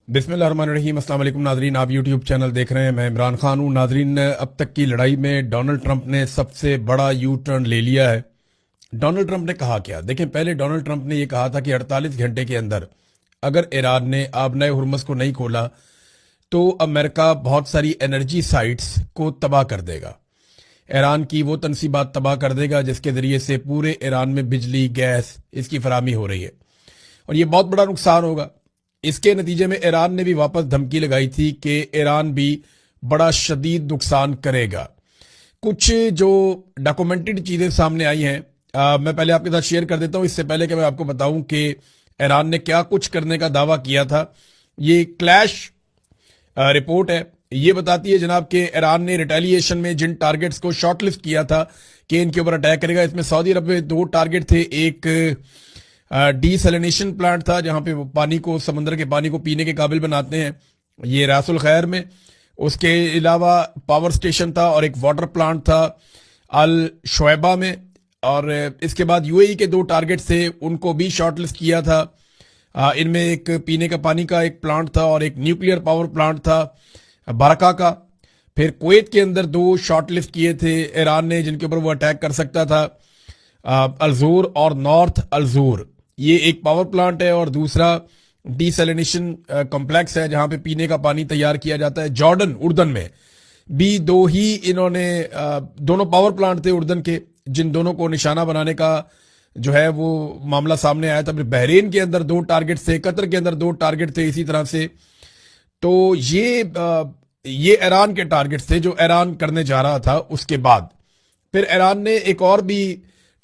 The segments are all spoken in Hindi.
बिस्मिल्लाहिर्रहमानिर्रहीम। अस्सलाम वालेकुम नाजरीन, आप यूट्यूब चैनल देख रहे हैं। मैं इमरान खान हूं। नाजरीन, अब तक की लड़ाई में डोनाल्ड ट्रंप ने सबसे बड़ा यू टर्न ले लिया है। डोनाल्ड ट्रंप ने कहा क्या? देखें, पहले डोनाल्ड ट्रंप ने यह कहा था कि 48 घंटे के अंदर अगर ईरान ने आबनाए हुर्मुज को नहीं खोला तो अमेरिका बहुत सारी एनर्जी साइट्स को तबाह कर देगा। ईरान की वो तनसीबात तबाह कर देगा जिसके जरिए से पूरे ईरान में बिजली, गैस इसकी फराहमी हो रही है, और ये बहुत बड़ा नुकसान होगा। इसके नतीजे में ईरान ने भी वापस धमकी लगाई थी कि ईरान भी बड़ा शदीद नुकसान करेगा। कुछ जो डॉक्यूमेंटेड चीजें सामने आई हैं, मैं पहले आपके साथ शेयर कर देता हूं, इससे पहले कि मैं आपको बताऊं कि ईरान ने क्या कुछ करने का दावा किया था। ये क्लैश रिपोर्ट है। ये बताती है जनाब कि ईरान ने रिटेलिएशन में जिन टारगेट्स को शॉर्टलिस्ट किया था कि इनके ऊपर अटैक करेगा, इसमें सऊदी अरब में 2 टारगेट थे। एक डीसैलिनेशन प्लांट था जहां पे वो पानी को, समंदर के पानी को पीने के काबिल बनाते हैं, ये रासुल खैर में। उसके अलावा पावर स्टेशन था और एक वाटर प्लांट था अल शोएबा में। और इसके बाद यूएई के 2 टारगेट थे, उनको भी शॉर्टलिस्ट किया था। इनमें एक पीने का पानी का एक प्लांट था और एक न्यूक्लियर पावर प्लांट था बारका का। फिर कुवैत के अंदर 2 शॉर्टलिस्ट किए थे ईरान ने जिनके ऊपर वो अटैक कर सकता था, अलजूर और नॉर्थ अलजूर। ये एक पावर प्लांट है और दूसरा डीसैलिनेशन कॉम्प्लेक्स है जहां पे पीने का पानी तैयार किया जाता है। जॉर्डन, उर्दन में भी 2 ही इन्होंने दोनों पावर प्लांट थे उर्दन के, जिन दोनों को निशाना बनाने का जो है वो मामला सामने आया था। फिर बहरीन के अंदर 2 टारगेट थे, कतर के अंदर 2 टारगेट थे इसी तरह से। तो ये ईरान के टारगेट थे जो ईरान करने जा रहा था। उसके बाद फिर ईरान ने एक और भी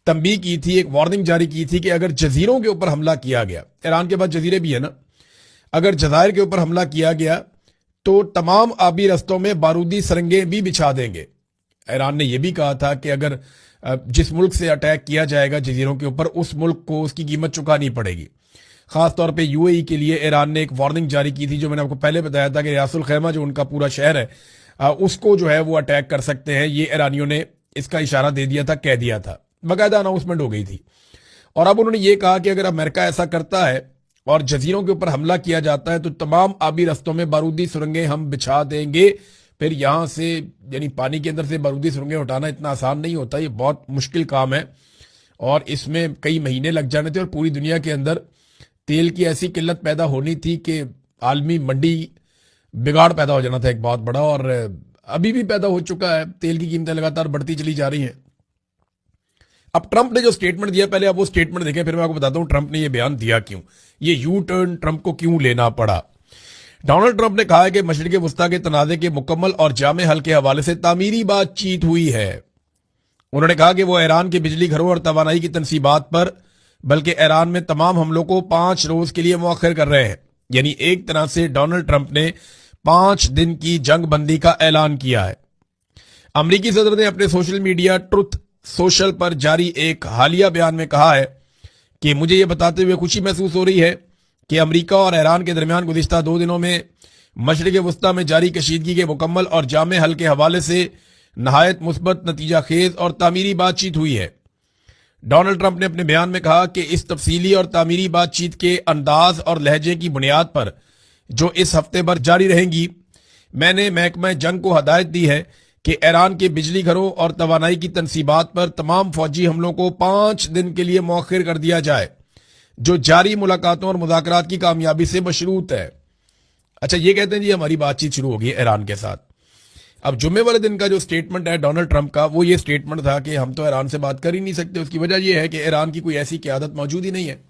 तंबीह की थी, एक वार्निंग जारी की थी कि अगर जजीरों के ऊपर हमला किया गया, ईरान के पास जजीरे भी है ना, अगर जजायर के ऊपर हमला किया गया तो तमाम आबी रस्तों में बारूदी सरंगे भी बिछा देंगे। ईरान ने यह भी कहा था कि अगर जिस मुल्क से अटैक किया जाएगा जजीरों के ऊपर, उस मुल्क को उसकी कीमत चुकानी पड़ेगी। खासतौर पर यूएई के लिए ईरान ने एक वार्निंग जारी की थी, जो मैंने आपको पहले बताया था कि रासुल खैमा जो उनका पूरा शहर है उसको जो है वो अटैक कर सकते हैं। ये ईरानियों ने इसका इशारा दे दिया था, कह दिया था, बाकायदा अनाउंसमेंट हो गई थी। और अब उन्होंने ये कहा कि अगर अमेरिका ऐसा करता है और जजीरों के ऊपर हमला किया जाता है तो तमाम आबी रस्तों में बारूदी सुरंगें हम बिछा देंगे। फिर यहां से, यानी पानी के अंदर से बारूदी सुरंगें उठाना इतना आसान नहीं होता, ये बहुत मुश्किल काम है और इसमें कई महीने लग जाने थे। और पूरी दुनिया के अंदर तेल की ऐसी किल्लत पैदा होनी थी कि आलमी मंडी बिगाड़ पैदा हो जाना था एक बहुत बड़ा, और अभी भी पैदा हो चुका है। तेल की कीमतें लगातार बढ़ती चली जा रही हैं। अब ट्रंप ने जो स्टेटमेंट दिया, पहले आप वो स्टेटमेंट देखें, फिर मैं आपको बताता हूं ट्रंप ने ये बयान दिया क्यों, ये यू टर्न ट्रंप को क्यों लेना पड़ा। डोनाल्ड ट्रंप ने कहा है कि मशरिक वस्ता के तनाज़े के मुकम्मल और जामे हल के हवाले से तामीरी बातचीत हुई है। उन्होंने कहा कि वो ईरान के बिजली घरों और तवानाई की तनसीबात पर, बल्कि ईरान में तमाम हमलों को 5 रोज के लिए मौखर कर रहे हैं। यानी एक तरह से डोनाल्ड ट्रंप ने 5 दिन की जंग बंदी का ऐलान किया है। अमरीकी सदर ने अपने सोशल मीडिया ट्रुथ सोशल पर जारी एक हालिया बयान में कहा है कि मुझे यह बताते हुए खुशी महसूस हो रही है कि अमेरिका और ईरान के दरमियान गुज़िश्ता 2 दिनों में मशरिक वस्ता में जारी कशीदगी के मुकम्मल और जामे हल के हवाले से नहायत मुस्बत, नतीजा खेज और तामीरी बातचीत हुई है। डोनाल्ड ट्रंप ने अपने बयान में कहा कि इस तफसीली और तामीरी बातचीत के अंदाज और लहजे की बुनियाद पर, जो इस हफ्ते भर जारी रहेंगी, मैंने महकमा जंग को हदायत दी है कि ईरान के बिजली घरों और तवानाई की तनसीबात पर तमाम फौजी हमलों को 5 दिन के लिए मौखिर कर दिया जाए, जो जारी मुलाकातों और मुज़ाकरात की कामयाबी से मशरूत है। अच्छा, ये कहते हैं जी हमारी बातचीत शुरू होगी ईरान के साथ। अब जुम्मे वाले दिन का जो स्टेटमेंट है डोनाल्ड ट्रंप का, वो ये स्टेटमेंट था कि हम तो ईरान से बात कर ही नहीं सकते। उसकी वजह यह है कि ईरान की कोई ऐसी क़यादत मौजूद ही नहीं है।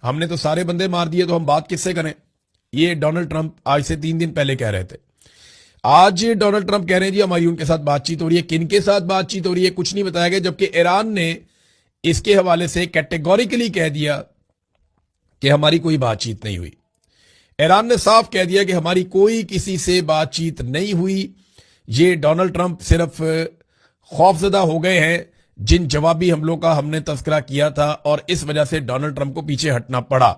हमने तो सारे बंदे मार दिए, तो हम बात किससे करें। ये डोनाल्ड ट्रंप आज से 3 दिन पहले कह रहे थे। आज डोनाल्ड ट्रंप कह रहे हैं जी हमारी उनके साथ बातचीत हो रही है। किन के साथ बातचीत हो रही है कुछ नहीं बताया गया, जबकि ईरान ने इसके हवाले से कैटेगोरिकली कह दिया कि हमारी कोई बातचीत नहीं हुई। ईरान ने साफ कह दिया कि हमारी कोई किसी से बातचीत नहीं हुई। ये डोनाल्ड ट्रंप सिर्फ खौफजदा हो गए हैं जिन जवाबी हमलों का हमने तस्करा किया था, और इस वजह से डोनाल्ड ट्रंप को पीछे हटना पड़ा।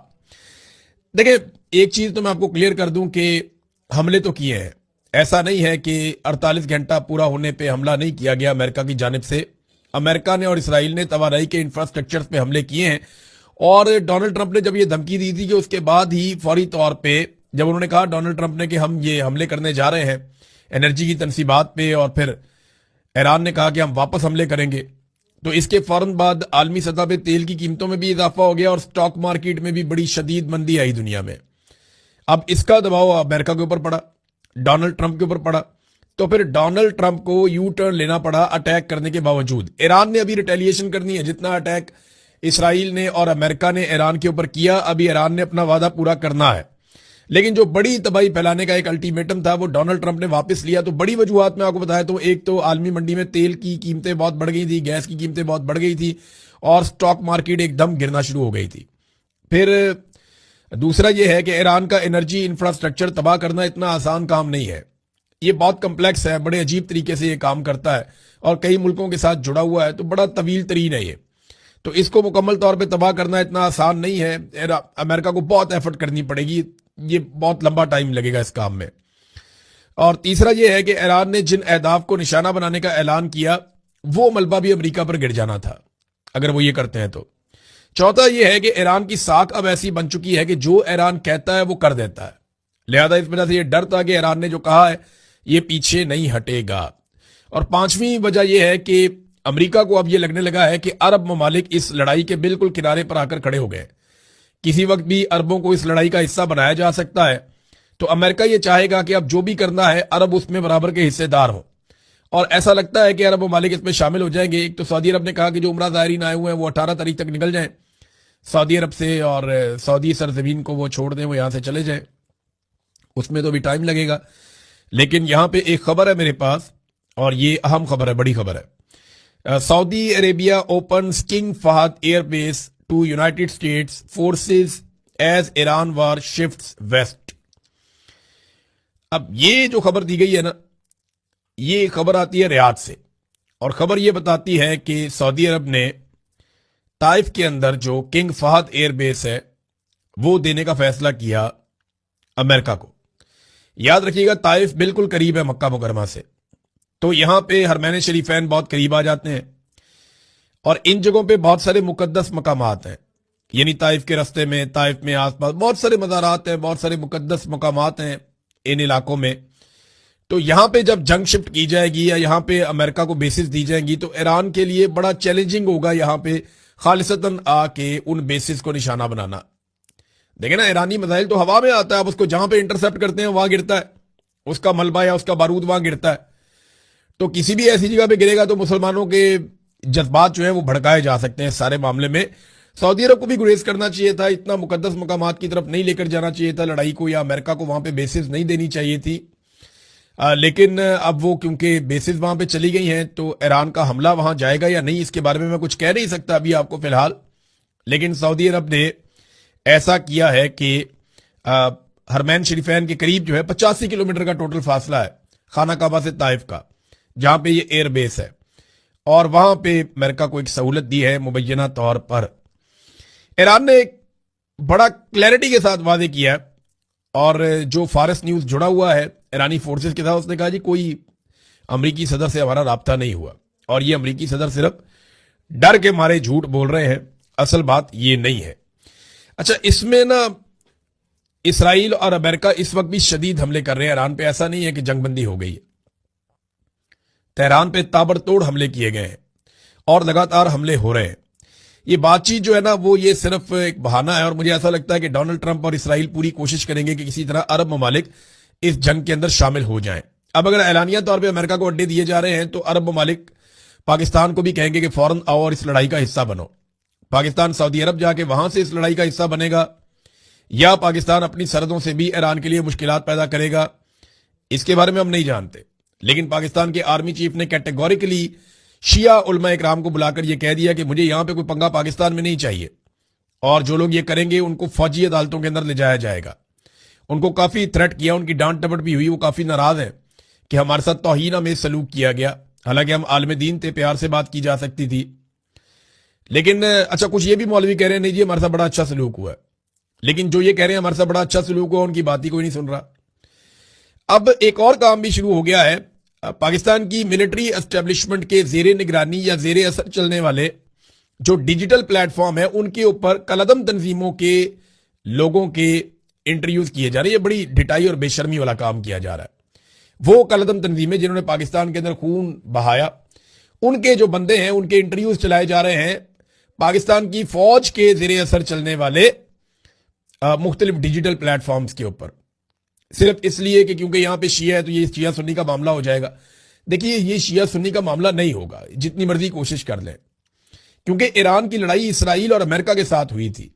देखिए, एक चीज तो मैं आपको क्लियर कर दूं कि हमले तो किए हैं, ऐसा नहीं है कि 48 घंटा पूरा होने पे हमला नहीं किया गया अमेरिका की जानिब से। अमेरिका ने और इसराइल ने तवानाई के इंफ्रास्ट्रक्चर पे हमले किए हैं। और डोनाल्ड ट्रंप ने जब ये धमकी दी थी कि उसके बाद ही फौरी तौर पे जब उन्होंने कहा डोनाल्ड ट्रंप ने कि हम ये हमले करने जा रहे हैं एनर्जी की तनसीबात पे, और फिर ईरान ने कहा कि हम वापस हमले करेंगे, तो इसके फौरन बाद आलमी सतह पे तेल की कीमतों में भी इजाफा हो गया और स्टॉक मार्केट में भी बड़ी शदीद मंदी आई दुनिया में। अब इसका दबाव अमेरिका के ऊपर पड़ा, डोनाल्ड ट्रंप के ऊपर पड़ा, तो फिर डोनाल्ड ट्रंप को यू टर्न लेना पड़ा अटैक करने के बावजूद। ईरान ने अभी रिटेलिएशन करनी है, जितना अटैक इसराइल ने और अमेरिका ने ईरान के ऊपर किया, अभी ईरान ने अपना वादा पूरा करना है। लेकिन जो बड़ी तबाही फैलाने का एक अल्टीमेटम था वो डोनाल्ड ट्रंप ने वापस लिया। तो बड़ी वजूहत मैं आपको बताया, तो एक तो आलमी मंडी में तेल की कीमतें बहुत बढ़ गई थी, गैस की कीमतें बहुत बढ़ गई थी और स्टॉक मार्केट एकदम गिरना शुरू हो गई थी। फिर दूसरा यह है कि ईरान का एनर्जी इंफ्रास्ट्रक्चर तबाह करना इतना आसान काम नहीं है, ये बहुत कम्प्लेक्स है, बड़े अजीब तरीके से ये काम करता है और कई मुल्कों के साथ जुड़ा हुआ है, तो बड़ा तवील तरीन है ये। तो इसको मुकम्मल तौर पे तबाह करना इतना आसान नहीं है, अमेरिका को बहुत एफर्ट करनी पड़ेगी, ये बहुत लंबा टाइम लगेगा इस काम में। और तीसरा यह है कि ईरान ने जिन अहदाफ को निशाना बनाने का ऐलान किया वो मलबा भी अमेरिका पर गिर जाना था अगर वो ये करते हैं तो। चौथा यह है कि ईरान की साख अब ऐसी बन चुकी है कि जो ईरान कहता है वो कर देता है, लिहाजा इस वजह से यह डर था कि ईरान ने जो कहा है ये पीछे नहीं हटेगा। और पांचवी वजह यह है कि अमेरिका को अब यह लगने लगा है कि अरब ममालिक इस लड़ाई के बिल्कुल किनारे पर आकर खड़े हो गए, किसी वक्त भी अरबों को इस लड़ाई का हिस्सा बनाया जा सकता है। तो अमेरिका ये चाहेगा कि अब जो भी करना है अरब उसमें बराबर के हिस्सेदार हो, और ऐसा लगता है कि अरब ममालिक इसमें शामिल हो जाएंगे। एक तो सऊदी अरब ने कहा कि जो उम्रा ज़ायरीन आए हुए हैं वो 18 तारीख तक निकल जाएं सऊदी अरब से, और सऊदी सरजमीन को वो छोड़ दें, वो यहां से चले जाएं, उसमें तो भी टाइम लगेगा। लेकिन यहां पे एक खबर है मेरे पास, और ये अहम खबर है, बड़ी खबर है। Saudi Arabia opens King Fahd airbase to United States forces as Iran war shifts west. अब ये जो खबर दी गई है ना, ये खबर आती है रियाद से, और खबर ये बताती है कि सऊदी अरब ने ताइफ के अंदर जो किंग फहद एयरबेस है वो देने का फैसला किया अमेरिका को। याद रखिएगा ताइफ बिल्कुल करीब है मक्का मुकरमा से, तो यहां पे हरमैन शरीफैन बहुत करीब आ जाते हैं, और इन जगहों पे बहुत सारे मुकद्दस मकामात हैं, यानी ताइफ के रास्ते में, ताइफ में आसपास बहुत सारे मज़ारात हैं, बहुत सारे मुकद्दस मकामात हैं इन इलाकों में। तो यहां पे जब जंग शिफ्ट की जाएगी या यहां पे अमेरिका को बेसिस दी जाएंगी तो ईरान के लिए बड़ा चैलेंजिंग होगा यहां पे खालिसतन आके उन बेसिस को निशाना बनाना। देखें ना, ईरानी मिसाइल तो हवा में आता है, आप उसको जहां पे इंटरसेप्ट करते हैं वहां गिरता है, उसका मलबा या उसका बारूद वहां गिरता है। तो किसी भी ऐसी जगह पे गिरेगा तो मुसलमानों के जज्बात जो है वो भड़काए जा सकते हैं। सारे मामले में सऊदी अरब को भी गुरेज करना चाहिए था, इतना मुकद्दस मकामात की तरफ नहीं लेकर जाना चाहिए था लड़ाई को, या अमेरिका को वहां पे बेसिस नहीं देनी चाहिए थी। लेकिन अब वो क्योंकि बेसिस वहां पे चली गई हैं तो ईरान का हमला वहां जाएगा या नहीं इसके बारे में मैं कुछ कह नहीं सकता अभी आपको फिलहाल। लेकिन सऊदी अरब ने ऐसा किया है कि हरमैन शरीफैन के करीब जो है 85 किलोमीटर का टोटल फासला है खाना काबा से ताइफ का, जहां पे ये एयर बेस है, और वहां पे अमेरिका को एक सहूलत दी है मुबैना तौर पर। ईरान ने एक बड़ा क्लैरिटी के साथ वादे किया है, और जो फारस न्यूज जुड़ा हुआ है ईरानी फोर्सेस के साथ, उसने कहा जी कोई अमरीकी सदर से हमारा राब्ता नहीं हुआ, और ये अमरीकी सदर सिर्फ डर के मारे झूठ बोल रहे हैं, असल बात ये नहीं है। अच्छा, इसमें ना इसराइल और अमेरिका इस वक्त भी शदीद हमले कर रहे हैं ईरान पे, ऐसा नहीं है कि जंगबंदी हो गई है। तेहरान पे ताबड़तोड़ हमले किए गए हैं और लगातार हमले हो रहे हैं। ये बातचीत जो है ना वो ये सिर्फ एक बहाना है, और मुझे ऐसा लगता है कि डोनाल्ड ट्रंप और इसराइल पूरी कोशिश करेंगे कि किसी तरह अरब ममालिक इस जंग के अंदर शामिल हो जाएं। अब अगर ऐलानिया तौर पे अमेरिका को अड्डे दिए जा रहे हैं तो अरब ममालिक पाकिस्तान को भी कहेंगे कि फौरन आओ और इस लड़ाई का हिस्सा बनो। पाकिस्तान सऊदी अरब जाके वहां से इस लड़ाई का हिस्सा बनेगा, या पाकिस्तान अपनी सरहदों से भी ईरान के लिए मुश्किलात पैदा करेगा, इसके बारे में हम नहीं जानते। लेकिन पाकिस्तान के आर्मी चीफ ने कैटेगोरिकली शिया उलमा इकराम को बुलाकर यह कह दिया कि मुझे यहां पे कोई पंगा पाकिस्तान में नहीं चाहिए, और जो लोग ये करेंगे उनको फौजी अदालतों के अंदर ले जाया जाएगा। उनको काफी थ्रेट किया, उनकी डांट टपट भी हुई, वो काफी नाराज है कि हमारे साथ तौहीन में सलूक किया गया, हालांकि हम आलम दीन थे, प्यार से बात की जा सकती थी। लेकिन अच्छा, कुछ ये भी मौलवी कह रहे हैं नहीं जी हमारे साथ बड़ा अच्छा सलूक हुआ है, लेकिन जो ये कह रहे हैं हमारे साथ बड़ा अच्छा सलूक हुआ उनकी बात ही कोई नहीं सुन रहा। अब एक और काम भी शुरू हो गया है, पाकिस्तान की मिलिट्री एस्टेब्लिशमेंट के जेरे निगरानी या जेरे असर चलने वाले जो डिजिटल प्लेटफॉर्म है उनके ऊपर कलदम तंजीमों के लोगों के इंटरव्यूज किए जा रहे हैं। ये बड़ी ढिठाई और बेशर्मी वाला काम किया जा रहा है। वो कलदम तंजीमें जिन्होंने पाकिस्तान के अंदर खून बहाया, उनके जो बंदे हैं उनके इंटरव्यूज चलाए जा रहे हैं पाकिस्तान की फौज के जेर असर चलने वाले मुख्तलिफ डिजिटल प्लेटफॉर्म्स के ऊपर, सिर्फ इसलिए कि क्योंकि यहां पे शिया है तो ये शिया सुन्नी का मामला हो जाएगा। देखिए, ये शिया सुन्नी का मामला नहीं होगा, जितनी मर्जी कोशिश कर लें, क्योंकि ईरान की लड़ाई इसराइल और अमेरिका के साथ हुई थी।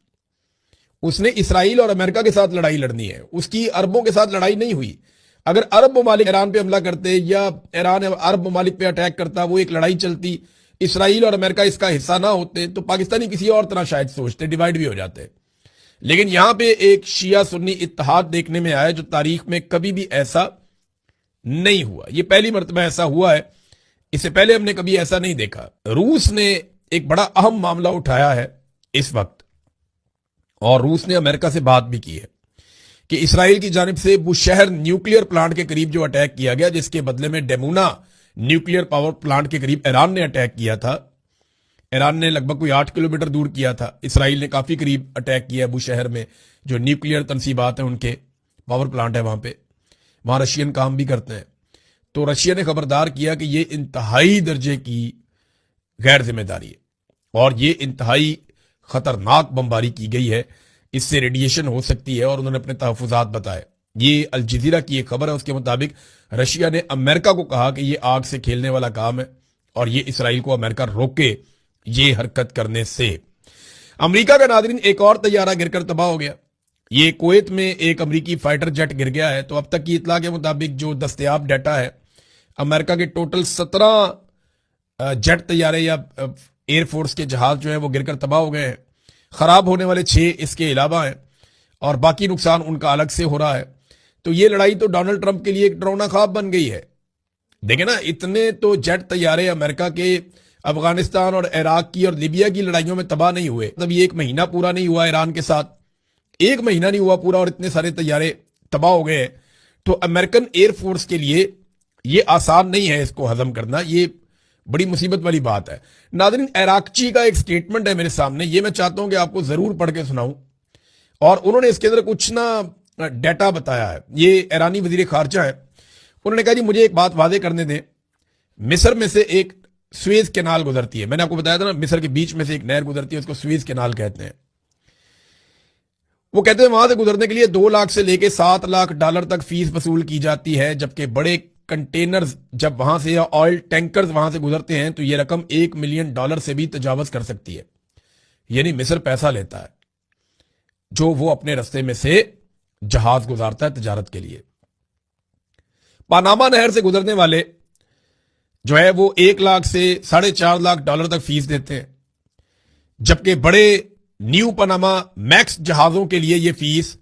उसने इसराइल और अमेरिका के साथ लड़ाई लड़नी है, उसकी अरबों के साथ लड़ाई नहीं हुई। अगर अरब ममालिक ईरान पे हमला करते या ईरान अरब ममालिक पे अटैक करता, वो एक लड़ाई चलती, इसराइल और अमेरिका इसका हिस्सा ना होते, तो पाकिस्तानी किसी और तरह शायद सोचते, डिवाइड भी हो जाते। लेकिन यहां पे एक शिया सुन्नी इत्तेहाद देखने में आया जो तारीख में कभी भी ऐसा नहीं हुआ। ये पहली मर्तबा ऐसा हुआ है, इससे पहले हमने कभी ऐसा नहीं देखा। रूस ने एक बड़ा अहम मामला उठाया है इस वक्त, और रूस ने अमेरिका से बात भी की है कि इसराइल की जानिब से बुशहर न्यूक्लियर प्लांट के करीब जो अटैक किया गया, जिसके बदले में डेमूना न्यूक्लियर पावर प्लांट के करीब ईरान ने अटैक किया था। ईरान ने लगभग कोई 8 किलोमीटर दूर किया था, इसराइल ने काफी करीब अटैक किया है बुशहर में, जो न्यूक्लियर तनसीबात हैं उनके पावर प्लांट है वहां रशियन काम भी करते हैं। तो रशिया ने खबरदार किया कि ये इंतहाई दर्जे की गैर जिम्मेदारी है और ये इंतहाई खतरनाक बमबारी की गई है, इससे रेडिएशन हो सकती है, और उन्होंने अपने तहफुजात बताए। ये अल जजीरा की एक खबर है, उसके मुताबिक रशिया ने अमेरिका को कहा कि ये आग से खेलने वाला काम है और ये इसराइल को अमेरिका रोके ये हरकत करने से। अमेरिका का नादरीन एक और तैयारा गिरकर तबाह हो गया। ये कुवैत में एक अमेरिकी फाइटर जेट गिर गया है। तो अब तक की इतला के मुताबिक जो दस्तयाब डाटा है, अमेरिका के टोटल 17 जेट तैयारे या एयरफोर्स के जहाज जो है वो गिरकर तबाह हो गए हैं। खराब होने वाले 6 इसके अलावा हैं और बाकी नुकसान उनका अलग से हो रहा है। तो ये लड़ाई तो डोनाल्ड ट्रंप के लिए एक डरावना ख्वाब बन गई है। देखें ना, इतने तो जेट तैयारे अमेरिका के अफगानिस्तान और इराक की और लीबिया की लड़ाइयों में तबाह नहीं हुए। मतलब ये 1 महीना पूरा नहीं हुआ ईरान के साथ, 1 महीना नहीं हुआ पूरा और इतने सारे तैयारे तबाह हो गए हैं। तो अमेरिकन एयरफोर्स के लिए ये आसान नहीं है इसको हजम करना, ये बड़ी मुसीबत वाली बात है। नाज़रीन, इराकची का एक स्टेटमेंट है मेरे सामने, ये मैं चाहता हूं कि आपको जरूर पढ़ के सुनाऊं। और उन्होंने इसके अंदर कुछ ना डाटा बताया है। ये ईरानी वजीर खारजा है, उन्होंने कहा जी मुझे एक बात वादे करने दें, मिस्र में से एक स्वेज कैनाल गुजरती है। मैंने आपको बताया था ना, मिस्र के बीच में से एक नहर गुजरती है, उसको स्वेज कैनाल कहते हैं। वो कहते हैं वहां से गुजरने के लिए 2 लाख से लेके 7 लाख डॉलर तक फीस वसूल की जाती है, जबकि बड़े कंटेनर्स जब वहां से या ऑयल टैंकर्स वहां से गुजरते हैं तो यह रकम $1 मिलियन से भी तजावज कर सकती है। यानी मिस्र पैसा लेता है जो वो अपने रास्ते में से जहाज गुजारता है तजारत के लिए। पानामा नहर से गुजरने वाले जो है वो 1 लाख से $4.5 लाख तक फीस देते हैं, जबकि बड़े न्यू पनामा मैक्स जहाजों के लिए यह फीस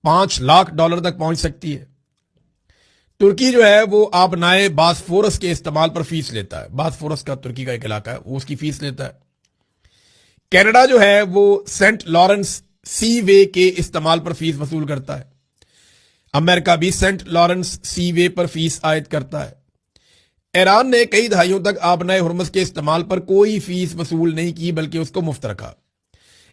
$5 लाख तक पहुंच सकती है। तुर्की जो है वो आबनाए बासफोरस के इस्तेमाल पर फीस लेता है। बासफोरस का तुर्की का एक इलाका है, वो उसकी फीस लेता है। कनाडा जो है वो सेंट लॉरेंस सी वे के इस्तेमाल पर फीस वसूल करता है। अमेरिका भी सेंट लॉरेंस सी वे पर फीस आयद करता है। ईरान ने कई दहाइयों तक आबनाए हुर्मुज के इस्तेमाल पर कोई फीस वसूल नहीं की, बल्कि उसको मुफ्त रखा।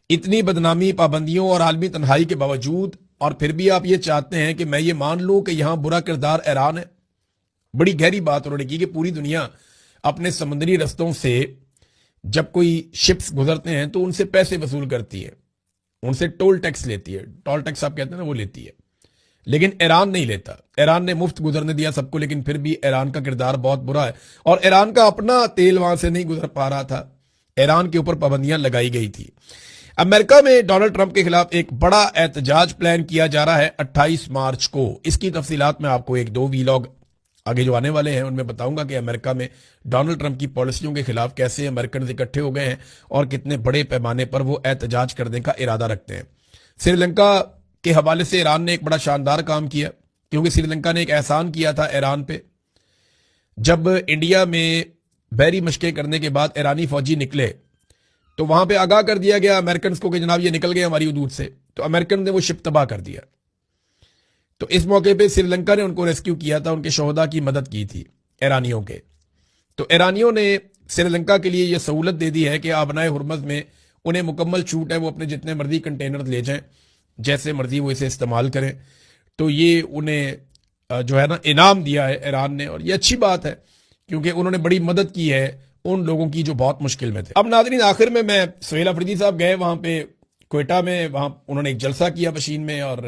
इतनी बदनामी, पाबंदियों और आलमी तन्हाई के बावजूद, और फिर भी आप ये चाहते हैं कि मैं ये मान लूं कि यहां बुरा किरदार ईरान है। बड़ी गहरी बात उन्होंने की कि पूरी दुनिया अपने समुद्री रस्तों से जब कोई शिप्स गुजरते हैं तो उनसे पैसे वसूल करती है, उनसे टोल टैक्स लेती है। टोल टैक्स आप कहते हैं ना, वो लेती है। लेकिन ईरान नहीं लेता। ईरान ने मुफ्त गुजरने दिया सबको, लेकिन फिर भी ईरान का किरदार बहुत बुरा है और ईरान का अपना तेल वहां से नहीं गुजर पा रहा था। ईरान के ऊपर पाबंदियां लगाई गई थी। अमेरिका में डोनाल्ड ट्रंप के खिलाफ एक बड़ा एहतजाज प्लान किया जा रहा है 28 मार्च को। इसकी तफसीलात मैं आपको 1-2 वीलॉग आगे जो आने वाले हैं उनमें बताऊंगा कि अमेरिका में डोनाल्ड ट्रंप की पॉलिसियों के खिलाफ कैसे अमेरिकन इकट्ठे हो गए हैं और कितने बड़े पैमाने पर वो एहतजाज करने का इरादा रखते हैं। श्रीलंका के हवाले से ईरान ने एक बड़ा शानदार काम किया, क्योंकि श्रीलंका ने एक एहसान किया था ईरान पे। जब इंडिया में बहरी मशकें करने के बाद ईरानी फौजी निकले तो वहां पे आगाह कर दिया गया अमेरिकन को कि जनाब ये निकल गए हमारी हदूद से। तो अमेरिकन ने वो शिप तबाह कर दिया। तो इस मौके पे श्रीलंका ने उनको रेस्क्यू किया था, उनके शोहदा की मदद की थी ईरानियों के। तो ईरानियों ने श्रीलंका के लिए यह सहूलत दे दी है कि आबनाए हुर्मुज में उन्हें मुकम्मल छूट है, वो अपने जितने मर्जी कंटेनर ले जाएं जैसे मर्जी वो इसे इस्तेमाल करें। तो ये उन्हें जो है ना इनाम दिया है ईरान ने, और ये अच्छी बात है क्योंकि उन्होंने बड़ी मदद की है उन लोगों की जो बहुत मुश्किल में थे। अब नाज़रीन आखिर में मैं सुहेल अफरीदी साहब गए वहां पे क्वेटा में, वहां उन्होंने एक जलसा किया मशीन में, और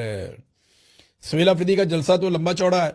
सुहेल अफरीदी का जलसा तो लंबा चौड़ा है।